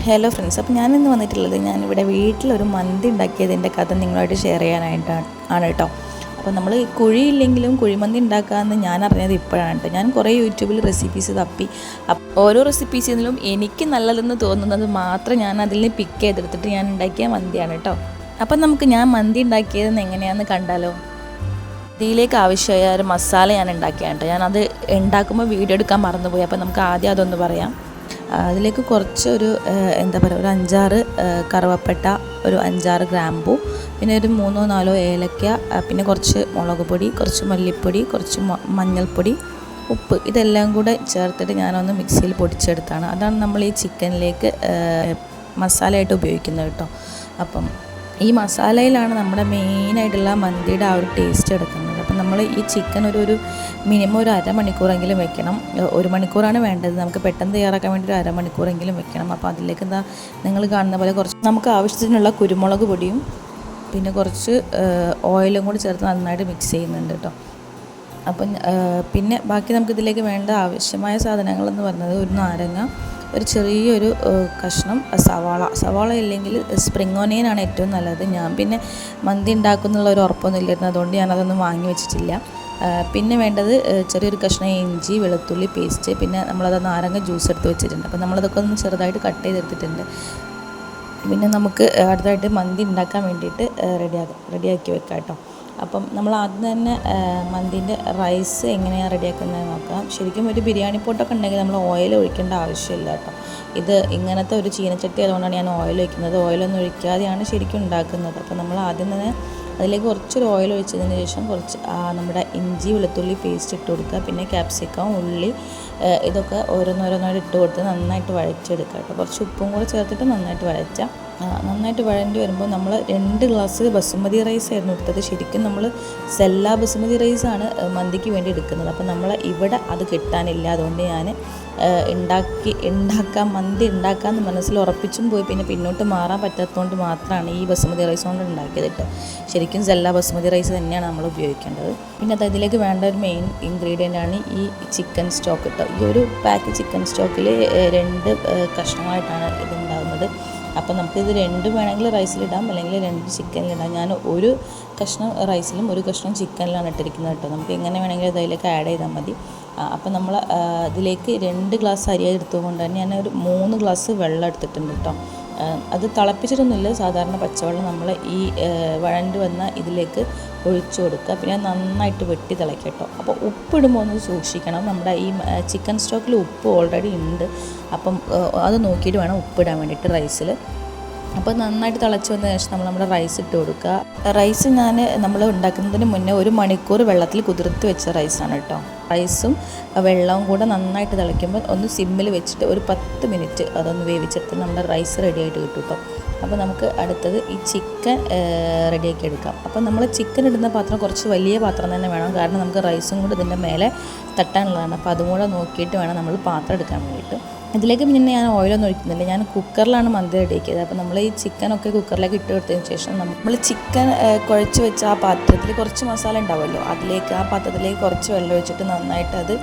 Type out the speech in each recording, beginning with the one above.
Hello friends, അപ്പോൾ ഞാനിന്ന് വന്നിട്ടുള്ളത് ഞാനിവിടെ വീട്ടിലൊരു മന്തി ഉണ്ടാക്കിയതിൻ്റെ കഥ നിങ്ങളായിട്ട് ഷെയർ ചെയ്യാനായിട്ടാണ് കേട്ടോ. അപ്പോൾ നമ്മൾ കുഴിയില്ലെങ്കിലും കുഴിമന്തി ഉണ്ടാക്കാമെന്ന് ഞാൻ അറിഞ്ഞത് ഇപ്പോഴാണ് കേട്ടോ. ഞാൻ കുറേ യൂട്യൂബിൽ റെസിപ്പീസ് തപ്പി, ഓരോ റെസിപ്പീസിൽ നിന്നും എനിക്ക് നല്ലതെന്ന് തോന്നുന്നത് മാത്രം ഞാൻ അതിൽ നിന്ന് പിക്ക് ചെയ്തെടുത്തിട്ട് ഞാൻ ഉണ്ടാക്കിയ മന്തിയാണ് കേട്ടോ. അപ്പം നമുക്ക് ഞാൻ മന്തി ഉണ്ടാക്കിയതെന്ന് എങ്ങനെയാണെന്ന് കണ്ടാലോ. ഇതിലേക്ക് ആവശ്യമായ ഒരു മസാല ഞാൻ ഉണ്ടാക്കിയാണ് കേട്ടോ. ഞാനത് ഉണ്ടാക്കുമ്പോൾ വീഡിയോ എടുക്കാൻ മറന്നുപോയി. അപ്പോൾ നമുക്ക് ആദ്യം അതൊന്ന് പറയാം. അതിലേക്ക് കുറച്ച് ഒരു ഒരു 5-6 കറുവപ്പട്ട, ഒരു 5-6 ഗ്രാമ്പൂ, പിന്നെ ഒരു 3-4 ഏലക്ക, പിന്നെ കുറച്ച് മുളക് പൊടി, കുറച്ച് മല്ലിപ്പൊടി, കുറച്ച് മഞ്ഞൾപ്പൊടി, ഉപ്പ്, ഇതെല്ലാം കൂടെ ചേർത്തിട്ട് ഞാനൊന്ന് മിക്സിയിൽ പൊടിച്ചെടുത്താണ്. അതാണ് നമ്മൾ ഈ ചിക്കനിലേക്ക് മസാലയായിട്ട് ഉപയോഗിക്കുന്നത് കേട്ടോ. അപ്പം ഈ മസാലയിലാണ് നമ്മുടെ മെയിനായിട്ടുള്ള മന്തിയുടെ ആ ഒരു ടേസ്റ്റ് എടുക്കുന്നത്. അപ്പം നമ്മൾ ഈ ചിക്കൻ ഒരു മിനിമം ഒരു അരമണിക്കൂറെങ്കിലും വെക്കണം. 1 മണിക്കൂറാണ് വേണ്ടത്. നമുക്ക് പെട്ടെന്ന് തയ്യാറാക്കാൻ വേണ്ടി ഒരു അരമണിക്കൂറെങ്കിലും വെക്കണം. അപ്പോൾ അതിലേക്ക് നിങ്ങൾ കാണുന്ന പോലെ കുറച്ച് നമുക്ക് ആവശ്യത്തിനുള്ള കുരുമുളക് പൊടിയും പിന്നെ കുറച്ച് ഓയിലും കൂടി ചേർത്ത് നന്നായിട്ട് മിക്സ് ചെയ്യുന്നുണ്ട് കേട്ടോ. അപ്പം പിന്നെ ബാക്കി നമുക്കിതിലേക്ക് വേണ്ട ആവശ്യമായ സാധനങ്ങളെന്ന് പറഞ്ഞത് ഒരു നാരങ്ങ, ഒരു ചെറിയൊരു കഷ്ണം സവാള ഇല്ലെങ്കിൽ സ്പ്രിംഗ് ഓനിയനാണ് ഏറ്റവും നല്ലത്. ഞാൻ പിന്നെ മന്തി ഉണ്ടാക്കുന്നുള്ള ഒരു ഉറപ്പൊന്നും ഇല്ലായിരുന്നു, അതുകൊണ്ട് ഞാനതൊന്നും വാങ്ങി വെച്ചിട്ടില്ല. പിന്നെ വേണ്ടത് ചെറിയൊരു കഷ്ണം ഇഞ്ചി വെളുത്തുള്ളി പേസ്റ്റ്, പിന്നെ നമ്മളത് നാരങ്ങ ജ്യൂസ് എടുത്ത് വെച്ചിട്ടുണ്ട്. അപ്പോൾ നമ്മളതൊക്കെ ഒന്ന് ചെറുതായിട്ട് കട്ട് ചെയ്തെടുത്തിട്ടുണ്ട്. പിന്നെ നമുക്ക് അടുത്തായിട്ട് മന്തി ഉണ്ടാക്കാൻ വേണ്ടിയിട്ട് റെഡിയാക്കി വെക്കാം കേട്ടോ. അപ്പം നമ്മൾ ആദ്യം തന്നെ മന്തിൻ്റെ റൈസ് എങ്ങനെയാണ് റെഡിയാക്കുന്നത് നോക്കാം. ശരിക്കും ഒരു ബിരിയാണി പോട്ടൊക്കെ ഉണ്ടെങ്കിൽ നമ്മൾ ഓയിൽ ഒഴിക്കേണ്ട ആവശ്യമില്ല കേട്ടോ. ഇത് ഇങ്ങനത്തെ ഒരു ചീനച്ചട്ടി അതുകൊണ്ടാണ് ഞാൻ ഓയിൽ ഒഴിക്കുന്നത്. ഓയിലൊന്നും ഒഴിക്കാതെയാണ് ശരിക്കും ഉണ്ടാക്കുന്നത്. അപ്പോൾ നമ്മൾ ആദ്യം തന്നെ അതിലേക്ക് കുറച്ചൊരു ഓയിൽ ഒഴിച്ചതിന് ശേഷം കുറച്ച് നമ്മുടെ ഇഞ്ചി വെളുത്തുള്ളി പേസ്റ്റ് ഇട്ട് കൊടുക്കുക. പിന്നെ ക്യാപ്സിക്കം, ഉള്ളി, ഇതൊക്കെ ഓരോന്നോരോന്നായിട്ട് ഇട്ട് കൊടുത്ത് നന്നായിട്ട് വഴച്ചെടുക്കുക കേട്ടോ. കുറച്ച് ഉപ്പും കൂടെ ചേർത്തിട്ട് നന്നായിട്ട് വഴണ്ടി വരുമ്പോൾ നമ്മൾ 2 ഗ്ലാസ് ബസുമതി റൈസ് ആയിരുന്നു എടുത്തത്. ശരിക്കും നമ്മൾ സെല്ല ബസുമതി റൈസാണ് മന്തിക്ക് വേണ്ടി എടുക്കുന്നത്. അപ്പോൾ നമ്മൾ ഇവിടെ അത് കിട്ടാനില്ല. അതുകൊണ്ട് ഞാൻ മന്തി ഉണ്ടാക്കാമെന്ന് മനസ്സിൽ ഉറപ്പിച്ചും പോയി. പിന്നെ പിന്നോട്ട് മാറാൻ പറ്റാത്തതുകൊണ്ട് മാത്രമാണ് ഈ ബസുമതി റൈസ് കൊണ്ട് ഉണ്ടാക്കിയത് കേട്ടോ. ശരിക്കും സെല്ല ബസുമതി റൈസ് തന്നെയാണ് നമ്മൾ ഉപയോഗിക്കേണ്ടത്. പിന്നെ അതിലേക്ക് വേണ്ട ഒരു മെയിൻ ഇൻഗ്രീഡിയൻ്റ് ആണ് ഈ ചിക്കൻ സ്റ്റോക്ക് കേട്ടോ. ഈ ഒരു പാക്ക് ചിക്കൻ സ്റ്റോക്കിൽ 2 കഷ്ണങ്ങളായിട്ടാണ് ഇതുണ്ടാകുന്നത്. അപ്പോൾ നമുക്കിത് 2 വേണമെങ്കിൽ റൈസിലിടാം, അല്ലെങ്കിൽ 2 ചിക്കനിലിടാം. ഞാൻ ഒരു കഷ്ണം റൈസിലും ഒരു കഷ്ണം ചിക്കനിലാണ് ഇട്ടിരിക്കുന്നത് കേട്ടോ. നമുക്ക് എങ്ങനെ വേണമെങ്കിലും അതിലേക്ക് ആഡ് ചെയ്താൽ മതി. അപ്പോൾ നമ്മൾ ഇതിലേക്ക് 2 ഗ്ലാസ് അരി എടുത്തുകൊണ്ട് തന്നെ ഞാൻ ഒരു 3 ഗ്ലാസ് വെള്ളം എടുത്തിട്ടുണ്ട് കേട്ടോ. അത് തിളപ്പിച്ചിട്ടൊന്നുമില്ല, സാധാരണ പച്ചവെള്ളം നമ്മൾ ഈ വഴണ്ട് വന്ന ഇതിലേക്ക് ഒഴിച്ചു കൊടുക്കുക. പിന്നെ നന്നായിട്ട് വെട്ടി തിളയ്ക്കുക കേട്ടോ. അപ്പോൾ ഉപ്പിടുമ്പോൾ ഒന്ന് സൂക്ഷിക്കണം. നമ്മുടെ ഈ ചിക്കൻ സ്റ്റോക്കിൽ ഉപ്പ് ഓൾറെഡി ഉണ്ട്. അപ്പം അത് നോക്കിയിട്ട് വേണം ഉപ്പിടാൻ വേണ്ടിയിട്ട് റൈസിൽ. അപ്പോൾ നന്നായിട്ട് തിളച്ച് വന്ന ശേഷം നമ്മുടെ റൈസ് ഇട്ട് കൊടുക്കുക. റൈസ് നമ്മൾ ഉണ്ടാക്കുന്നതിന് മുന്നേ 1 മണിക്കൂർ വെള്ളത്തിൽ കുതിർത്ത് വെച്ച റൈസാണ് കേട്ടോ. റൈസും വെള്ളവും കൂടെ നന്നായിട്ട് തിളയ്ക്കുമ്പോൾ ഒന്ന് സിമ്മിൽ വെച്ചിട്ട് ഒരു 10 മിനിറ്റ് അതൊന്ന് വേവിച്ചെടുത്ത് നമ്മുടെ റൈസ് റെഡിയായിട്ട് കിട്ടും കേട്ടോ. അപ്പോൾ നമുക്ക് അടുത്തത് ഈ ചിക്കൻ റെഡിയാക്കി എടുക്കാം. അപ്പോൾ നമ്മൾ ചിക്കൻ ഇടുന്ന പാത്രം കുറച്ച് വലിയ പാത്രം തന്നെ വേണം, കാരണം നമുക്ക് റൈസും കൂടെ ഇതിൻ്റെ മേലെ തട്ടാനുള്ളതാണ്. അപ്പോൾ അതും കൂടെ നോക്കിയിട്ട് വേണം നമ്മൾ പാത്രം എടുക്കാൻ വേണ്ടിയിട്ട്. ഇതിലേക്ക് പിന്നെ ഞാൻ ഓയിലൊന്നും ഒഴിക്കുന്നില്ല, ഞാൻ കുക്കറിലാണ് മന്തി റെഡിയാക്കിയത്. അപ്പോൾ നമ്മൾ ഈ ചിക്കനൊക്കെ കുക്കറിലേക്ക് ഇട്ട് കൊടുത്തതിന് ശേഷം നമ്മൾ ചിക്കൻ കുഴച്ച് വെച്ച ആ പാത്രത്തിൽ കുറച്ച് മസാല ഉണ്ടാവുമല്ലോ, ആ പാത്രത്തിലേക്ക് കുറച്ച് വെള്ളം ഒഴിച്ചിട്ട് നന്നായിട്ട് അത്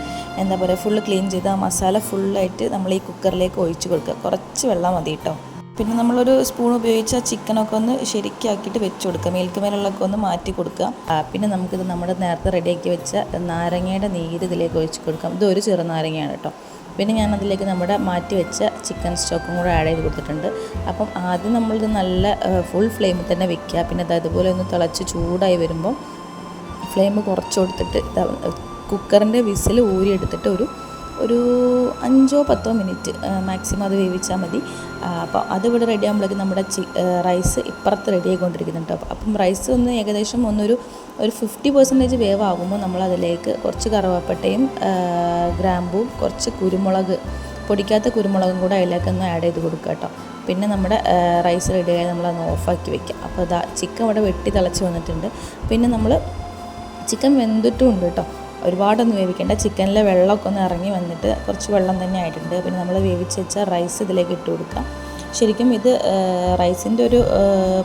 ഫുള്ള് ക്ലീൻ ചെയ്ത് ആ മസാല ഫുള്ളായിട്ട് നമ്മൾ ഈ കുക്കറിലേക്ക് ഒഴിച്ച് കൊടുക്കുക. കുറച്ച് വെള്ളം മതി കേട്ടോ. പിന്നെ നമ്മളൊരു സ്പൂൺ ഉപയോഗിച്ച് ആ ചിക്കനൊക്കെ ഒന്ന് ശരിക്കാക്കിയിട്ട് വെച്ച് കൊടുക്കുക, മേലുള്ളൊക്കെ ഒന്ന് മാറ്റി കൊടുക്കുക. പിന്നെ നമുക്കിത് നമ്മുടെ നേരത്തെ റെഡിയാക്കി വെച്ച നാരങ്ങയുടെ നീര് ഇതിലേക്ക് ഒഴിച്ച് കൊടുക്കാം. ഇതൊരു ചെറുനാരങ്ങയാണ് കേട്ടോ. പിന്നെ ഞാനതിലേക്ക് നമ്മുടെ മാറ്റി വെച്ച ചിക്കൻ സ്റ്റോക്കും കൂടെ ആഡ് ചെയ്ത് കൊടുത്തിട്ടുണ്ട്. അപ്പം ആദ്യം നമ്മളിത് നല്ല ഫുൾ ഫ്ലെയിമിൽ തന്നെ വെക്കുക. പിന്നെ അതുപോലെ ഒന്ന് തിളച്ച് ചൂടായി വരുമ്പോൾ ഫ്ലെയിം കുറച്ച് കൊടുത്തിട്ട് കുക്കറിൻ്റെ വിസിൽ ഊരിയെടുത്തിട്ട് ഒരു 5-10 മിനിറ്റ് മാക്സിമം അത് വേവിച്ചാൽ മതി. അപ്പോൾ അതിവിടെ റെഡി ആകുമ്പോഴേക്കും നമ്മുടെ റൈസ് ഇപ്പുറത്ത് റെഡി ആയിക്കൊണ്ടിരിക്കുന്നുണ്ട്. അപ്പം റൈസ് ഒന്ന് ഏകദേശം ഒരു 50% വേവാകുമ്പോൾ നമ്മളതിലേക്ക് കുറച്ച് കറുവപ്പട്ടയും ഗ്രാമ്പൂവും കുറച്ച് പൊടിക്കാത്ത കുരുമുളകും കൂടെ അതിലേക്കൊന്ന് ആഡ് ചെയ്ത് കൊടുക്കുക കേട്ടോ. പിന്നെ നമ്മുടെ റൈസ് റെഡിയായി നമ്മളതൊന്ന് ഓഫാക്കി വയ്ക്കുക. അപ്പോൾ ചിക്കൻ ഇവിടെ വെട്ടി തിളച്ച് വന്നിട്ടുണ്ട്. പിന്നെ നമ്മൾ ചിക്കൻ വെന്തിട്ടും ഉണ്ട് കേട്ടോ, ഒരുപാടൊന്നും വേവിക്കേണ്ട. ചിക്കനിലെ വെള്ളമൊക്കെ ഒന്ന് ഇറങ്ങി വന്നിട്ട് കുറച്ച് വെള്ളം തന്നെ ആയിട്ടുണ്ട്. പിന്നെ നമ്മൾ വേവിച്ച് വെച്ച റൈസ് ഇതിലേക്ക് ഇട്ട് കൊടുക്കാം. ശരിക്കും ഇത് റൈസിൻ്റെ ഒരു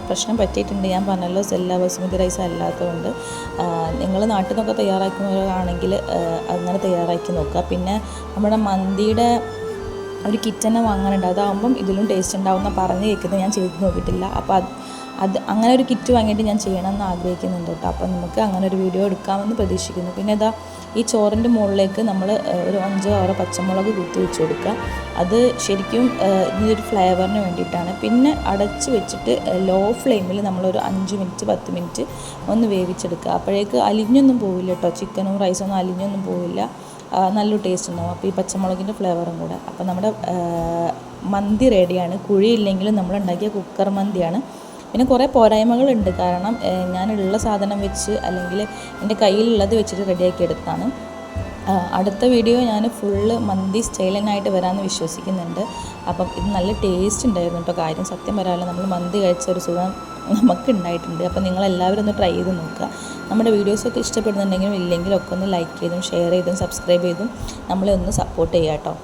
പ്രശ്നം പറ്റിയിട്ടുണ്ട്. ഞാൻ പറഞ്ഞല്ലോ സെല്ല ബസുമതി റൈസ് അല്ലാത്തതുകൊണ്ട് നിങ്ങൾ നാട്ടിൽ നിന്നൊക്കെ തയ്യാറാക്കുന്നവരാണെങ്കിൽ അങ്ങനെ തയ്യാറാക്കി നോക്കുക. പിന്നെ നമ്മുടെ മന്തിയുടെ ഒരു കിറ്റ് തന്നെ വാങ്ങാനുണ്ട്. അതാകുമ്പം ഇതിലും ടേസ്റ്റ് ഉണ്ടാവുമെന്ന് പറഞ്ഞ് കേൾക്കുന്നത് ഞാൻ ചെയ്ത് നോക്കിയിട്ടില്ല. അപ്പോൾ അത് അങ്ങനെ ഒരു കിറ്റ് വാങ്ങിയിട്ട് ഞാൻ ചെയ്യണമെന്ന് ആഗ്രഹിക്കുന്നുണ്ട് കേട്ടോ. അപ്പോൾ നമുക്ക് അങ്ങനെ ഒരു വീഡിയോ എടുക്കാമെന്ന് പ്രതീക്ഷിക്കുന്നു. പിന്നെ ഇതാ ഈ ചോറിൻ്റെ മുകളിലേക്ക് നമ്മൾ ഒരു 5-6 പച്ചമുളക് കുത്തി വെച്ച് കൊടുക്കുക. അത് ശരിക്കും ഇതിൻ്റെ ഫ്ലേവറിന് വേണ്ടിയിട്ടാണ്. പിന്നെ അടച്ച് വെച്ചിട്ട് ലോ ഫ്ലെയിമിൽ നമ്മളൊരു 5 മിനിറ്റ് 10 മിനിറ്റ് ഒന്ന് വേവിച്ചെടുക്കുക. അപ്പോഴേക്ക് അലിഞ്ഞൊന്നും പോവില്ല കേട്ടോ, ചിക്കനും റൈസൊന്നും അലിഞ്ഞൊന്നും പോവില്ല, നല്ലൊരു ടേസ്റ്റ് ഉണ്ടാവും. അപ്പോൾ ഈ പച്ചമുളകിൻ്റെ ഫ്ലേവറും കൂടെ. അപ്പോൾ നമ്മുടെ മന്തി റെഡിയാണ്. കുഴിയില്ലെങ്കിലും നമ്മളുണ്ടാക്കിയ കുക്കർ മന്തിയാണ്. പിന്നെ കുറേ പോരായ്മകളുണ്ട്, കാരണം ഞാനുള്ള സാധനം വെച്ച് അല്ലെങ്കിൽ എൻ്റെ കയ്യിലുള്ളത് വെച്ചിട്ട് റെഡിയാക്കി എടുത്താണ്. അടുത്ത വീഡിയോ ഞാൻ ഫുള്ള് മന്തി സ്റ്റൈലനായിട്ട് വരാമെന്ന് വിശ്വസിക്കുന്നുണ്ട്. അപ്പം ഇത് നല്ല ടേസ്റ്റ് ഉണ്ടായിരുന്നു കേട്ടോ. കാര്യം സത്യം പറയാമല്ലോ, നമ്മൾ മന്തി കഴിച്ച ഒരു സുഖം നമുക്ക് ഉണ്ടായിട്ടുണ്ട്. അപ്പോൾ നിങ്ങളെല്ലാവരും ഒന്ന് ട്രൈ ചെയ്ത് നോക്കുക. നമ്മുടെ വീഡിയോസൊക്കെ ഇഷ്ടപ്പെടുന്നുണ്ടെങ്കിലും ഇല്ലെങ്കിലും ഒക്കെ ഒന്ന് ലൈക്ക് ചെയ്തും ഷെയർ ചെയ്തും സബ്സ്ക്രൈബ് ചെയ്തും നമ്മളെ ഒന്ന് സപ്പോർട്ട് ചെയ്യുക കേട്ടോ.